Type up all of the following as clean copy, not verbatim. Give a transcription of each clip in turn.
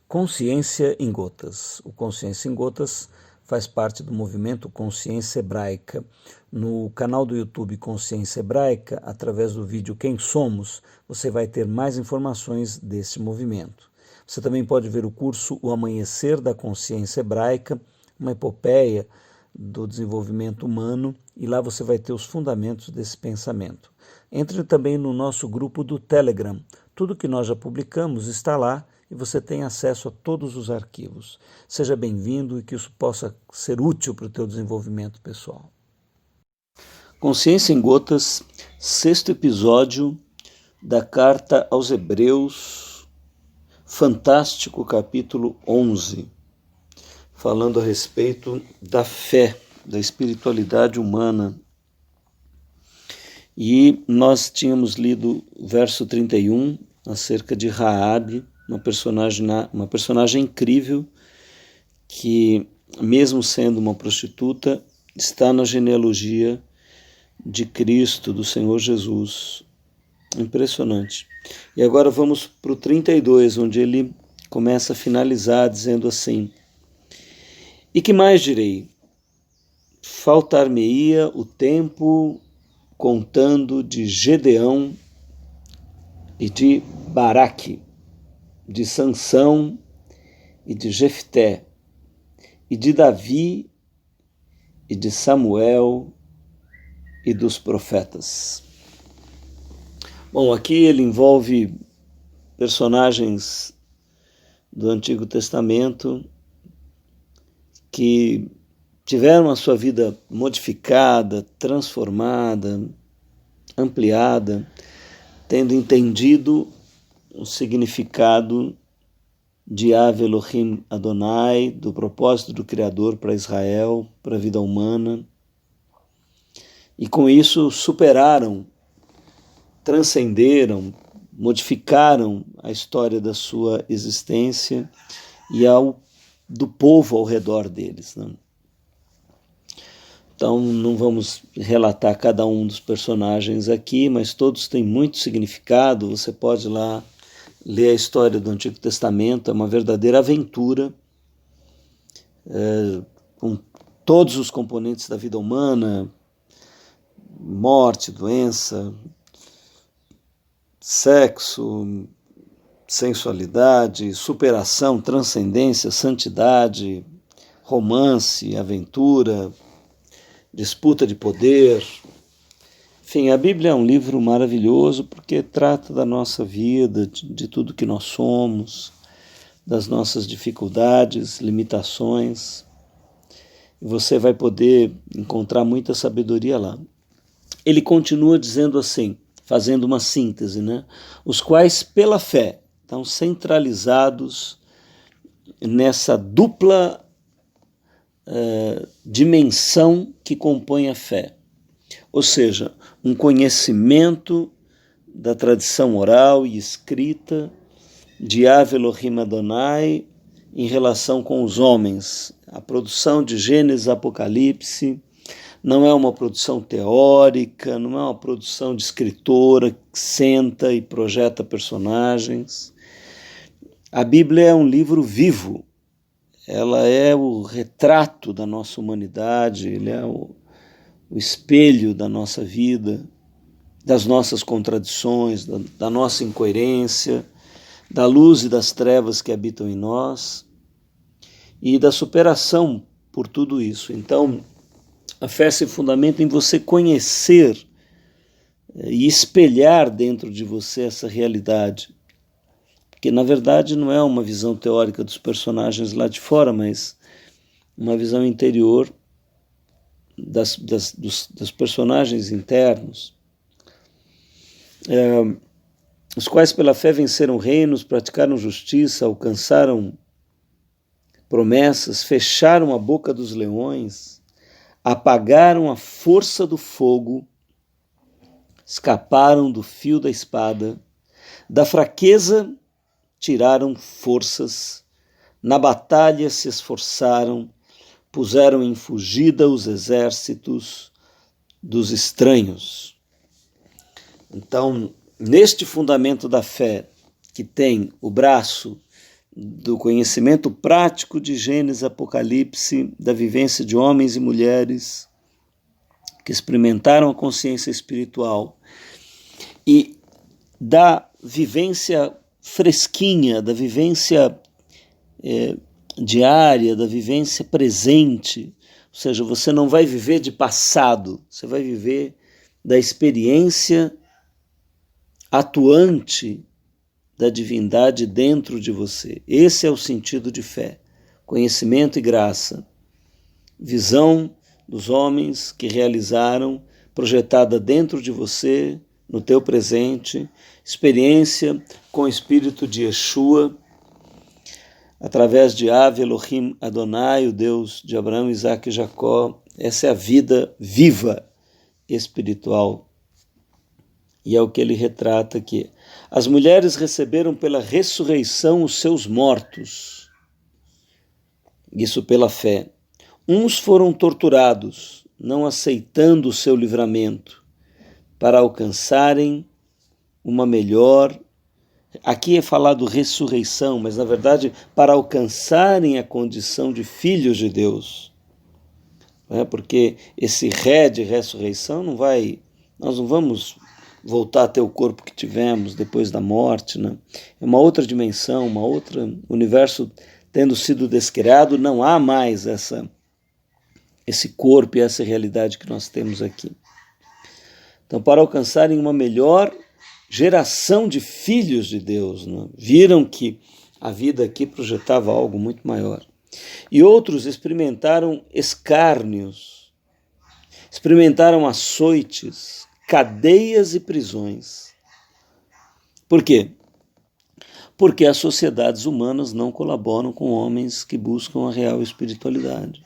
Consciência em Gotas. O Consciência em Gotas faz parte do movimento Consciência Hebraica. No canal do YouTube Consciência Hebraica, através do vídeo Quem Somos, você vai ter mais informações desse movimento. Você também pode ver o curso O Amanhecer da Consciência Hebraica, uma epopeia do desenvolvimento humano, e lá você vai ter os fundamentos desse pensamento. Entre também no nosso grupo do Telegram. Tudo que nós já publicamos está lá e você tem acesso a todos os arquivos. Seja bem-vindo e que isso possa ser útil para o teu desenvolvimento pessoal. Consciência em Gotas, 6º episódio da Carta aos Hebreus, fantástico capítulo 11, falando a respeito da fé, da espiritualidade humana. E nós tínhamos lido o verso 31, acerca de Raabe, uma personagem incrível que, mesmo sendo uma prostituta, está na genealogia de Cristo, do Senhor Jesus. Impressionante. E agora vamos para o 32, onde ele começa a finalizar dizendo assim: E que mais direi? Faltar-me-ia o tempo contando de Gedeão e de Baraque, de Sansão e de Jefté, e de Davi e de Samuel e dos profetas. Bom, aqui ele envolve personagens do Antigo Testamento que tiveram a sua vida modificada, transformada, ampliada, tendo entendido o significado de Yahvé Elohim Adonai, do propósito do Criador para Israel, para a vida humana. E com isso superaram, transcenderam, modificaram a história da sua existência e do povo ao redor deles, né? Então não vamos relatar cada um dos personagens aqui, mas todos têm muito significado. Você pode ir lá ler a história do Antigo Testamento, é uma verdadeira aventura, com todos os componentes da vida humana: morte, doença, sexo, sensualidade, superação, transcendência, santidade, romance, aventura, disputa de poder. Enfim, a Bíblia é um livro maravilhoso porque trata da nossa vida, de tudo que nós somos, das nossas dificuldades, limitações. E você vai poder encontrar muita sabedoria lá. Ele continua dizendo assim, fazendo uma síntese, né? Os quais pela fé estão centralizados nessa dupla dimensão que compõe a fé, ou seja, um conhecimento da tradição oral e escrita de Yahvé Elohim Adonai em relação com os homens. A produção de Gênesis e Apocalipse não é uma produção teórica, não é uma produção de escritora que senta e projeta personagens. A Bíblia é um livro vivo. Ela é o retrato da nossa humanidade, ele é o espelho da nossa vida, das nossas contradições, da nossa incoerência, da luz e das trevas que habitam em nós e da superação por tudo isso. Então, a fé se fundamenta em você conhecer e espelhar dentro de você essa realidade. Que na verdade não é uma visão teórica dos personagens lá de fora, mas uma visão interior dos personagens internos, os quais pela fé venceram reinos, praticaram justiça, alcançaram promessas, fecharam a boca dos leões, apagaram a força do fogo, escaparam do fio da espada, da fraqueza tiraram forças, na batalha se esforçaram, puseram em fugida os exércitos dos estranhos. Então, neste fundamento da fé, que tem o braço do conhecimento prático de Gênesis, Apocalipse, da vivência de homens e mulheres que experimentaram a consciência espiritual e da vivência fresquinha, da vivência diária, da vivência presente. Ou seja, você não vai viver de passado, você vai viver da experiência atuante da divindade dentro de você. Esse é o sentido de fé, conhecimento e graça, visão dos homens que realizaram, projetada dentro de você, no teu presente, experiência com o espírito de Yeshua, através de Ave Elohim Adonai, o Deus de Abraão, Isaac e Jacó. Essa é a vida viva espiritual. E é o que ele retrata aqui. As mulheres receberam pela ressurreição os seus mortos. Isso pela fé. Uns foram torturados, não aceitando o seu livramento, para alcançarem uma melhor. Aqui é falado ressurreição, mas na verdade para alcançarem a condição de filhos de Deus. Porque esse ré de ressurreição nós não vamos voltar a ter o corpo que tivemos depois da morte, né? É uma outra dimensão, uma outra universo tendo sido descriado, não há mais esse corpo e essa realidade que nós temos aqui. Então, para alcançarem uma melhor geração de filhos de Deus, né? Viram que a vida aqui projetava algo muito maior. E outros experimentaram escárnios, experimentaram açoites, cadeias e prisões. Por quê? Porque as sociedades humanas não colaboram com homens que buscam a real espiritualidade.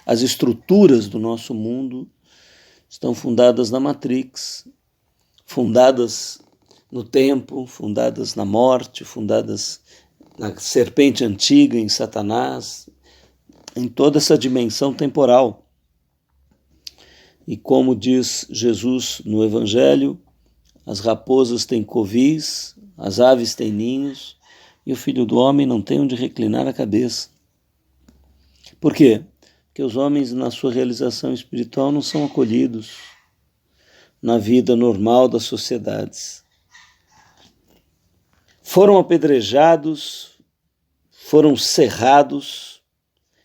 As estruturas do nosso mundo estão fundadas na Matrix, fundadas no tempo, fundadas na morte, fundadas na serpente antiga, em Satanás, em toda essa dimensão temporal. E como diz Jesus no Evangelho, as raposas têm covis, as aves têm ninhos, e o Filho do Homem não tem onde reclinar a cabeça. Por quê? Porque os homens, na sua realização espiritual, não são acolhidos na vida normal das sociedades. Foram apedrejados, foram cerrados.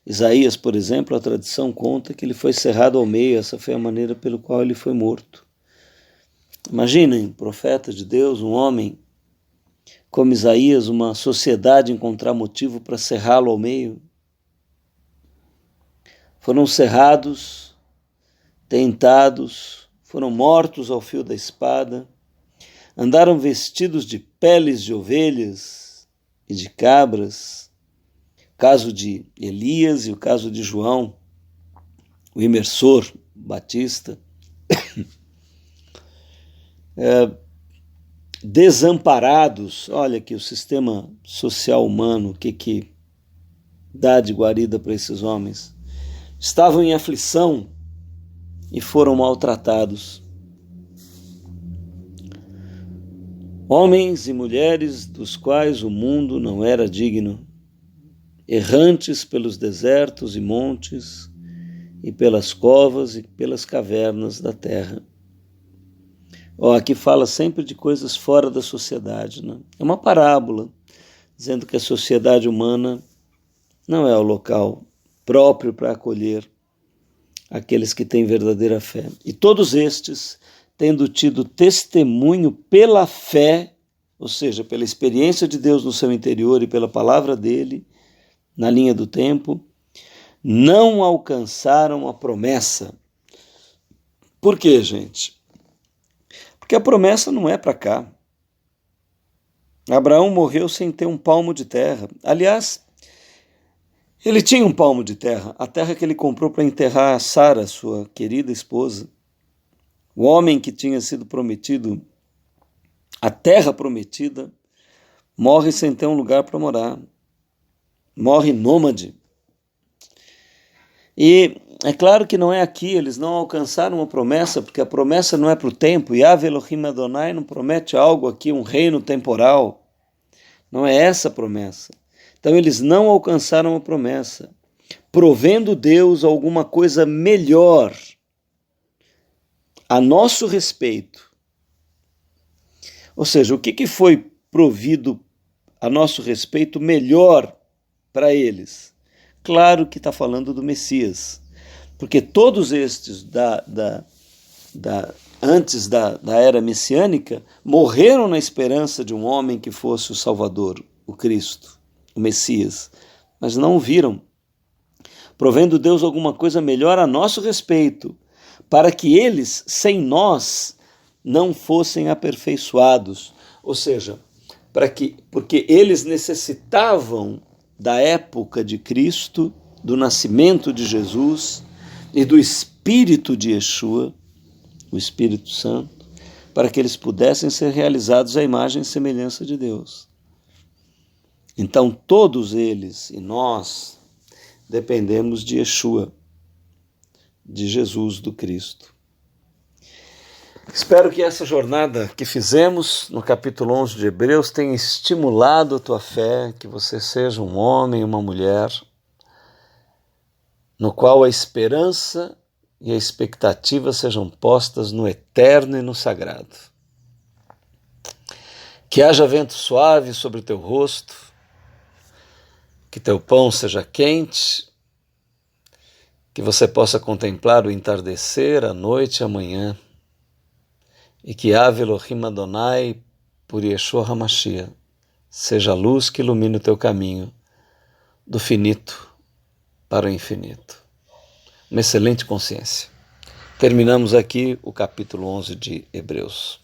Isaías, por exemplo, a tradição conta que ele foi cerrado ao meio, essa foi a maneira pelo qual ele foi morto. Imaginem, profeta de Deus, um homem como Isaías, uma sociedade encontrar motivo para cerrá-lo ao meio. Foram cerrados, tentados, foram mortos ao fio da espada, andaram vestidos de peles de ovelhas e de cabras, o caso de Elias e o caso de João, o imersor batista, desamparados. Olha aqui o sistema social humano, o que dá de guarida para esses homens. Estavam em aflição e foram maltratados. Homens e mulheres dos quais o mundo não era digno, errantes pelos desertos e montes, e pelas covas e pelas cavernas da terra. Aqui fala sempre de coisas fora da sociedade, né? É uma parábola, dizendo que a sociedade humana não é o local próprio para acolher aqueles que têm verdadeira fé. E todos estes, tendo tido testemunho pela fé, ou seja, pela experiência de Deus no seu interior e pela palavra dele, na linha do tempo, não alcançaram a promessa. Por quê, gente? Porque a promessa não é para cá. Abraão morreu sem ter um palmo de terra. Aliás, ele tinha um palmo de terra, a terra que ele comprou para enterrar a Sara, sua querida esposa. O homem que tinha sido prometido, a terra prometida, morre sem ter um lugar para morar. Morre nômade. E é claro que não é aqui, eles não alcançaram uma promessa, porque a promessa não é para o tempo. Ave Elohim Adonai não promete algo aqui, um reino temporal. Não é essa a promessa. Então eles não alcançaram a promessa, provendo Deus alguma coisa melhor a nosso respeito. Ou seja, o que foi provido a nosso respeito melhor para eles? Claro que está falando do Messias, porque todos estes antes da era messiânica morreram na esperança de um homem que fosse o Salvador, o Cristo, o Messias, mas não o viram, provendo Deus alguma coisa melhor a nosso respeito, para que eles, sem nós, não fossem aperfeiçoados, ou seja, porque eles necessitavam da época de Cristo, do nascimento de Jesus e do Espírito de Yeshua, o Espírito Santo, para que eles pudessem ser realizados à imagem e semelhança de Deus. Então todos eles e nós dependemos de Yeshua, de Jesus, do Cristo. Espero que essa jornada que fizemos no capítulo 11 de Hebreus tenha estimulado a tua fé, que você seja um homem e uma mulher no qual a esperança e a expectativa sejam postas no eterno e no sagrado. Que haja vento suave sobre o teu rosto, que teu pão seja quente, que você possa contemplar o entardecer, a noite e a manhã, e que Ave Elohim Adonai, por Yeshua HaMashiach, seja a luz que ilumine o teu caminho, do finito para o infinito. Uma excelente consciência. Terminamos aqui o capítulo 11 de Hebreus.